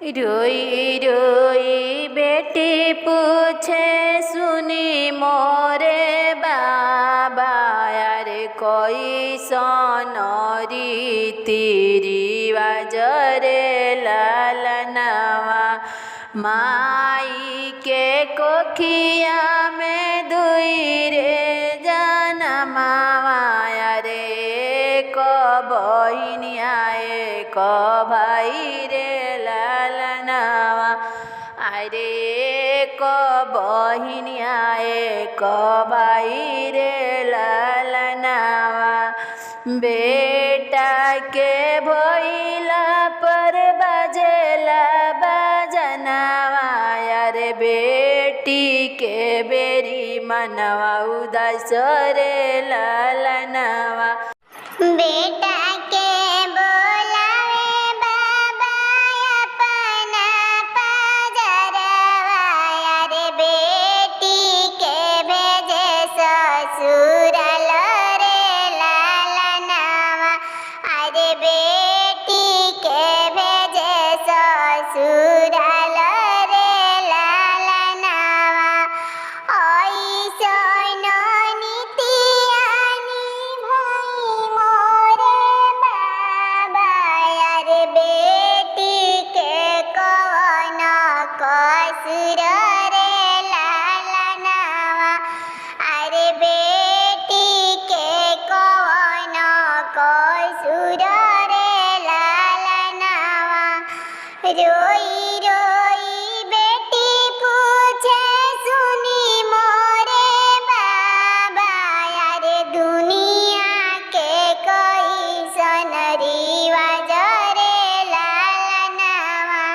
रोई रोई बेटी पूछे सुनी मोरे बाबा यारे कोई सोनरी तेरी वाजरे लालनवा माई के कोखिया में दुई रे जनमावा यारे को बहिनिया को भाई रे लालनवा अरे को बहिनिया को भाई रे लालनवा बेटा के भइला पर बजेला बजनवा यारे बेटी के बेरी मनवा उदास रे लालनवा बेटा के बोलावे बाबा अपना पजरवा यारे बेटी के भेजे ससुराल रे लालनवा अरे बेटी के भेजे ससुराल रे लालनवा ऐसन नीतियानी भई मोरे बाबा यारे बेटी के कवन कसुर रे लालनवा अरे बेटी के कवन कसुर रे लालनवा रोई रोई